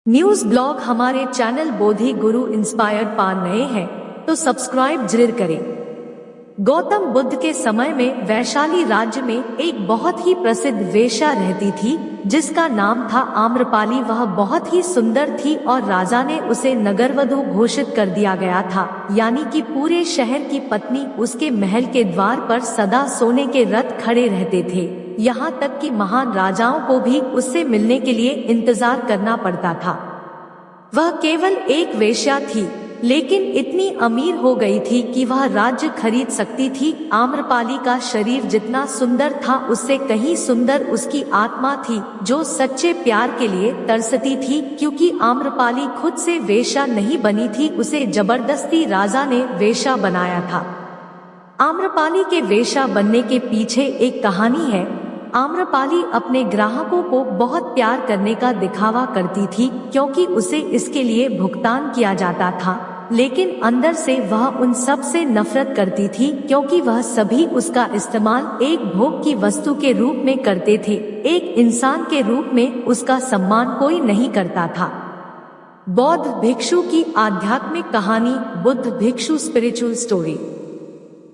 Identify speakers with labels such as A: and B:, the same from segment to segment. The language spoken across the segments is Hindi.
A: न्यूज ब्लॉग हमारे चैनल बोधि गुरु इंस्पायर्ड पर नए हैं तो सब्सक्राइब जरूर करें। गौतम बुद्ध के समय में वैशाली राज्य में एक बहुत ही प्रसिद्ध वेश्या रहती थी जिसका नाम था आम्रपाली। वह बहुत ही सुंदर थी और राजा ने उसे नगरवधु घोषित कर दिया गया था, यानी कि पूरे शहर की पत्नी उसके महल के द्वार पर सदा सोने के रथ खड़े रहते थे। यहाँ तक कि महान राजाओं को भी उससे मिलने के लिए इंतजार करना पड़ता था। वह केवल एक वेश्या थी, लेकिन इतनी अमीर हो गई थी कि वह राज्य खरीद सकती थी। आम्रपाली का शरीर जितना सुंदर था उससे कहीं सुंदर उसकी आत्मा थी, जो सच्चे प्यार के लिए तरसती थी। क्योंकि आम्रपाली खुद से वेश्या नहीं बनी थी, उसे जबरदस्ती राजा ने वेश्या बनाया था। आम्रपाली के वेश्या बनने के पीछे एक कहानी है। आम्रपाली अपने ग्राहकों को बहुत प्यार करने का दिखावा करती थी, क्योंकि उसे इसके लिए भुगतान किया जाता था, लेकिन अंदर से वह उन सब से नफरत करती थी, क्योंकि वह सभी उसका इस्तेमाल एक भोग की वस्तु के रूप में करते थे। एक इंसान के रूप में उसका सम्मान कोई नहीं करता था। बौद्ध भिक्षु की आध्यात्मिक कहानी, बुद्ध भिक्षु स्पिरिचुअल स्टोरी।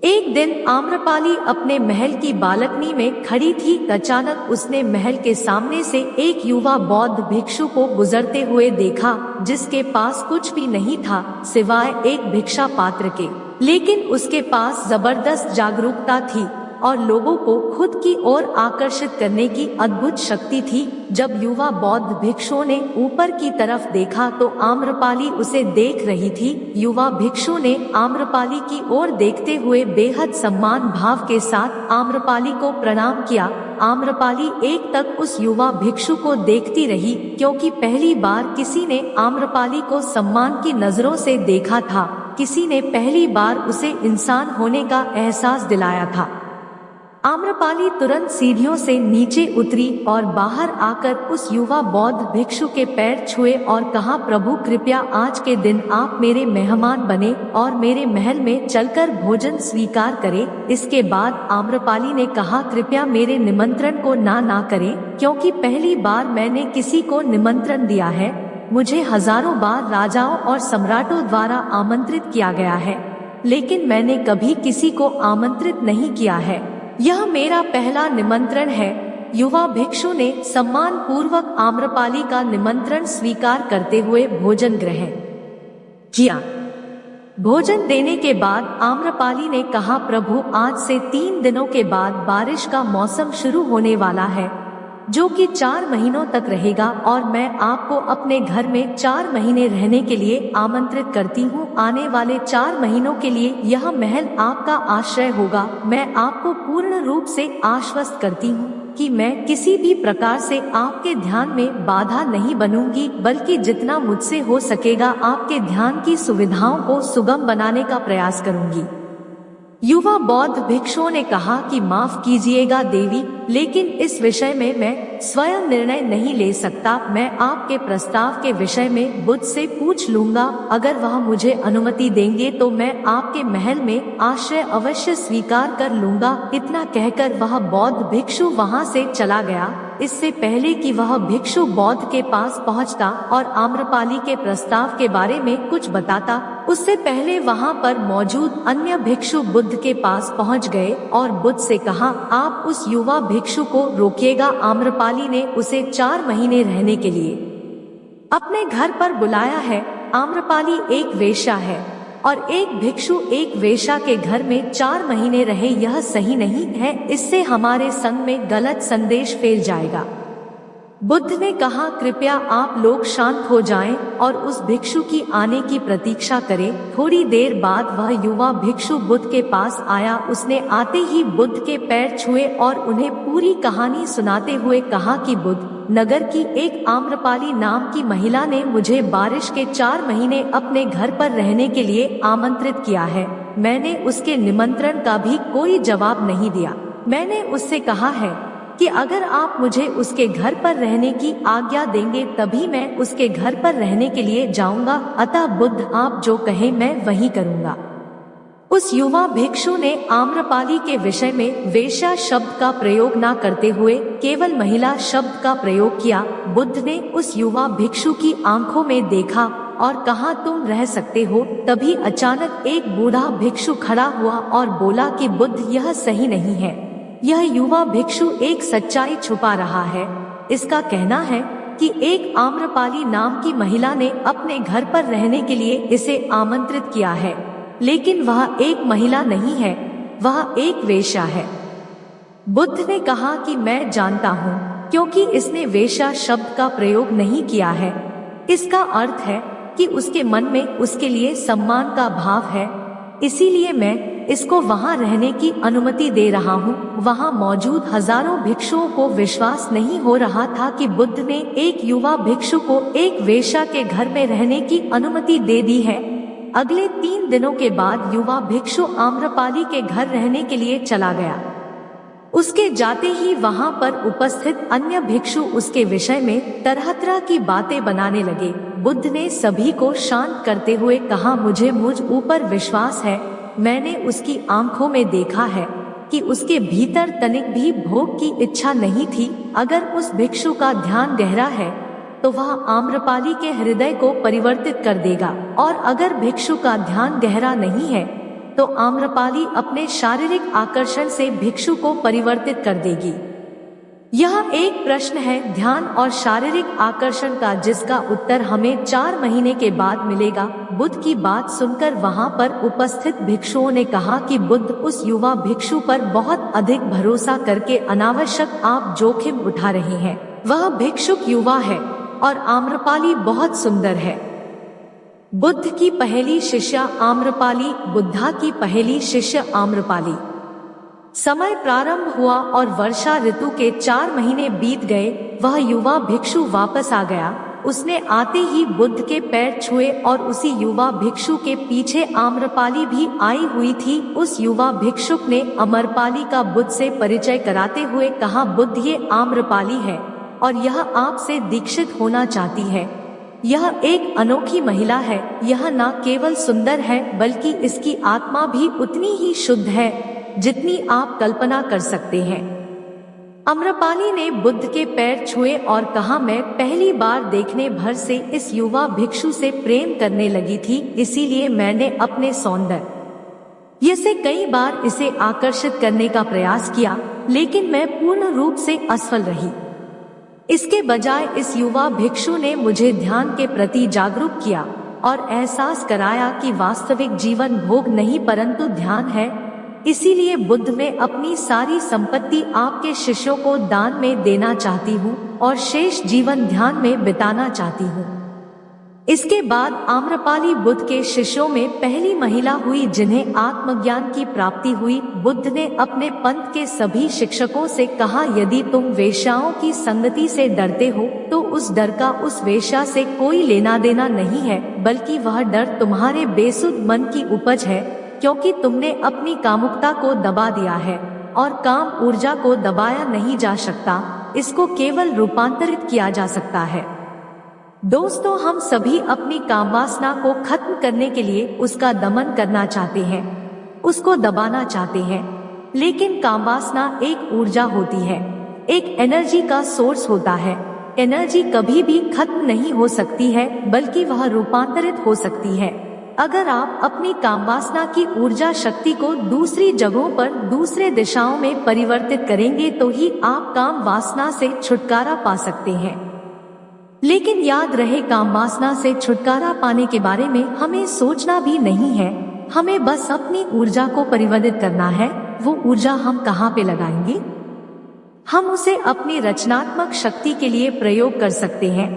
A: एक दिन आम्रपाली अपने महल की बालकनी में खड़ी थी। अचानक उसने महल के सामने से एक युवा बौद्ध भिक्षु को गुजरते हुए देखा, जिसके पास कुछ भी नहीं था सिवाय एक भिक्षा पात्र के, लेकिन उसके पास जबरदस्त जागरूकता थी और लोगों को खुद की ओर आकर्षित करने की अद्भुत शक्ति थी। जब युवा बौद्ध भिक्षु ने ऊपर की तरफ देखा तो आम्रपाली उसे देख रही थी। युवा भिक्षु ने आम्रपाली की ओर देखते हुए बेहद सम्मान भाव के साथ आम्रपाली को प्रणाम किया। आम्रपाली एक तक उस युवा भिक्षु को देखती रही, क्योंकि पहली बार किसी ने आम्रपाली को सम्मान की नजरों से देखा था। किसी ने पहली बार उसे इंसान होने का एहसास दिलाया था। आम्रपाली तुरंत सीढ़ियों से नीचे उतरी और बाहर आकर उस युवा बौद्ध भिक्षु के पैर छुए और कहा, प्रभु कृपया आज के दिन आप मेरे मेहमान बने और मेरे महल में चलकर भोजन स्वीकार करें। इसके बाद आम्रपाली ने कहा, कृपया मेरे निमंत्रण को ना करें, क्योंकि पहली बार मैंने किसी को निमंत्रण दिया है। मुझे हजारों बार राजाओं और सम्राटों द्वारा आमंत्रित किया गया है, लेकिन मैंने कभी किसी को आमंत्रित नहीं किया है। यह मेरा पहला निमंत्रण है। युवा भिक्षु ने सम्मान पूर्वक आम्रपाली का निमंत्रण स्वीकार करते हुए भोजन ग्रहण किया। भोजन देने के बाद आम्रपाली ने कहा, प्रभु आज से 3 दिनों के बाद बारिश का मौसम शुरू होने वाला है, जो कि 4 महीनों तक रहेगा, और मैं आपको अपने घर में 4 महीने रहने के लिए आमंत्रित करती हूँ। आने वाले 4 महीनों के लिए यह महल आपका आश्रय होगा। मैं आपको पूर्ण रूप से आश्वस्त करती हूँ कि मैं किसी भी प्रकार से आपके ध्यान में बाधा नहीं बनूंगी, बल्कि जितना मुझसे हो सकेगा आपके ध्यान की सुविधाओं को सुगम बनाने का प्रयास करूंगी। युवा बौद्ध भिक्षुओं ने कहा कि माफ कीजिएगा देवी, लेकिन इस विषय में मैं स्वयं निर्णय नहीं ले सकता। मैं आपके प्रस्ताव के विषय में बुद्ध से पूछ लूंगा। अगर वह मुझे अनुमति देंगे तो मैं आपके महल में आश्रय अवश्य स्वीकार कर लूंगा। इतना कहकर वह बौद्ध भिक्षु वहां से चला गया। इससे पहले कि वह भिक्षु बौद्ध के पास पहुंचता और आम्रपाली के प्रस्ताव के बारे में कुछ बताता, उससे पहले वहां पर मौजूद अन्य भिक्षु बुद्ध के पास पहुंच गए और बुद्ध से कहा, आप उस युवा भिक्षु को रोकिएगा। आम्रपाली ने उसे 4 महीने रहने के लिए अपने घर पर बुलाया है। आम्रपाली एक वेश्या है और एक भिक्षु एक वेश्या के घर में 4 महीने रहे, यह सही नहीं है। इससे हमारे संघ में गलत संदेश फैल जाएगा। बुद्ध ने कहा, कृपया आप लोग शांत हो जाएं और उस भिक्षु की आने की प्रतीक्षा करें। थोड़ी देर बाद वह युवा भिक्षु बुद्ध के पास आया। उसने आते ही बुद्ध के पैर छुए और उन्हें पूरी कहानी सुनाते हुए कहा कि बुद्ध, नगर की एक आम्रपाली नाम की महिला ने मुझे बारिश के 4 महीने अपने घर पर रहने के लिए आमंत्रित किया है। मैंने उसके निमंत्रण का भी कोई जवाब नहीं दिया। मैंने उससे कहा है कि अगर आप मुझे उसके घर पर रहने की आज्ञा देंगे तभी मैं उसके घर पर रहने के लिए जाऊंगा। अतः बुद्ध आप जो कहें मैं वही करूंगा। उस युवा भिक्षु ने आम्रपाली के विषय में वेश्या शब्द का प्रयोग न करते हुए केवल महिला शब्द का प्रयोग किया। बुद्ध ने उस युवा भिक्षु की आंखों में देखा और कहा, तुम रह सकते हो। तभी अचानक एक बूढ़ा भिक्षु खड़ा हुआ और बोला कि बुद्ध, यह सही नहीं है। यह युवा भिक्षु एक सच्चाई छुपा रहा है। इसका कहना है कि एक आम्रपाली नाम की महिला ने अपने घर पर रहने के लिए इसे आमंत्रित किया है, लेकिन वह एक महिला नहीं है, वह एक वेश्या है। बुद्ध ने कहा कि मैं जानता हूँ, क्योंकि इसने वेश्या शब्द का प्रयोग नहीं किया है। इसका अर्थ है कि उसके मन में उसके लिए सम्मान का भाव है, इसीलिए मैं इसको वहां रहने की अनुमति दे रहा हूँ। वहां मौजूद हजारों भिक्षुओं को विश्वास नहीं हो रहा था कि बुद्ध ने एक युवा भिक्षु को एक वेश्या के घर में रहने की अनुमति दे दी है। अगले 3 दिनों के बाद युवा भिक्षु आम्रपाली के घर रहने के लिए चला गया। उसके जाते ही वहां पर उपस्थित अन्य भिक्षु उसके विषय में तरह तरह की बातें बनाने लगे। बुद्ध ने सभी को शांत करते हुए कहा, मुझ ऊपर विश्वास है। मैंने उसकी आंखों में देखा है कि उसके भीतर तनिक भी भोग की इच्छा नहीं थी। अगर उस भिक्षु का ध्यान गहरा है तो वह आम्रपाली के हृदय को परिवर्तित कर देगा, और अगर भिक्षु का ध्यान गहरा नहीं है तो आम्रपाली अपने शारीरिक आकर्षण से भिक्षु को परिवर्तित कर देगी। यह एक प्रश्न है ध्यान और शारीरिक आकर्षण का, जिसका उत्तर हमें 4 महीने के बाद मिलेगा। बुद्ध की बात सुनकर वहां पर उपस्थित भिक्षुओं ने कहा कि बुद्ध, उस युवा भिक्षु पर बहुत अधिक भरोसा करके अनावश्यक आप जोखिम उठा रहे हैं। वह भिक्षुक युवा है और आम्रपाली बहुत सुंदर है। बुद्ध की पहली शिष्या आम्रपाली, बुद्धा की पहली शिष्य आम्रपाली। समय प्रारंभ हुआ और वर्षा ऋतु के 4 महीने बीत गए। वह युवा भिक्षु वापस आ गया। उसने आते ही बुद्ध के पैर छुए और उसी युवा भिक्षु के पीछे आम्रपाली भी आई हुई थी। उस युवा भिक्षुक ने अमरपाली का बुद्ध से परिचय कराते हुए कहा, बुद्ध, ये आम्रपाली है और यह आपसे दीक्षित होना चाहती है। यह एक अनोखी महिला है। यह न केवल सुंदर है बल्कि इसकी आत्मा भी उतनी ही शुद्ध है जितनी आप कल्पना कर सकते हैं। आम्रपाली ने बुद्ध के पैर छुए और कहा, मैं पहली बार देखने भर से इस युवा भिक्षु से प्रेम करने लगी थी, इसीलिए मैंने अपने सौंदर्य से कई बार इसे आकर्षित करने का प्रयास किया, लेकिन मैं पूर्ण रूप से असफल रही। इसके बजाय इस युवा भिक्षु ने मुझे ध्यान के प्रति जागरूक किया और एहसास कराया कि वास्तविक जीवन भोग नहीं परंतु ध्यान है। इसीलिए बुद्ध, मैं अपनी सारी संपत्ति आपके शिष्यों को दान में देना चाहती हूँ और शेष जीवन ध्यान में बिताना चाहती हूँ। इसके बाद आम्रपाली बुद्ध के शिष्यों में पहली महिला हुई जिन्हें आत्मज्ञान की प्राप्ति हुई। बुद्ध ने अपने पंथ के सभी शिक्षकों से कहा, यदि तुम वेश्याओं की संगति से डरते हो तो उस डर का उस वेश्या से कोई लेना देना नहीं है, बल्कि वह डर तुम्हारे बेसुध मन की उपज है, क्योंकि तुमने अपनी कामुकता को दबा दिया है और काम ऊर्जा को दबाया नहीं जा सकता, इसको केवल रूपांतरित किया जा सकता है। दोस्तों, हम सभी अपनी कामवासना को खत्म करने के लिए उसका दमन करना चाहते हैं, उसको दबाना चाहते हैं, लेकिन कामवासना एक ऊर्जा होती है, एक एनर्जी का सोर्स होता है। एनर्जी कभी भी खत्म नहीं हो सकती है, बल्कि वह रूपांतरित हो सकती है। अगर आप अपनी कामवासना की ऊर्जा शक्ति को दूसरी जगहों पर, दूसरे दिशाओं में परिवर्तित करेंगे तो ही आप काम वासना से छुटकारा पा सकते हैं। लेकिन याद रहे, काम वासना से छुटकारा पाने के बारे में हमें सोचना भी नहीं है, हमें बस अपनी ऊर्जा को परिवर्तित करना है। वो ऊर्जा हम कहाँ पे लगाएंगे? हम उसे अपनी रचनात्मक शक्ति के लिए प्रयोग कर सकते हैं,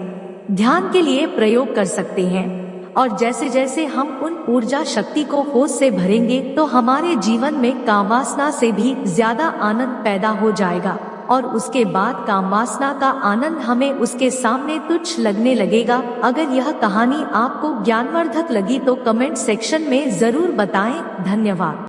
A: ध्यान के लिए प्रयोग कर सकते हैं, और जैसे जैसे हम उन ऊर्जा शक्ति को होश से भरेंगे तो हमारे जीवन में कामवासना से भी ज्यादा आनंद पैदा हो जाएगा, और उसके बाद कामवासना का आनंद हमें उसके सामने तुच्छ लगने लगेगा। अगर यह कहानी आपको ज्ञानवर्धक लगी तो कमेंट सेक्शन में जरूर बताएं। धन्यवाद।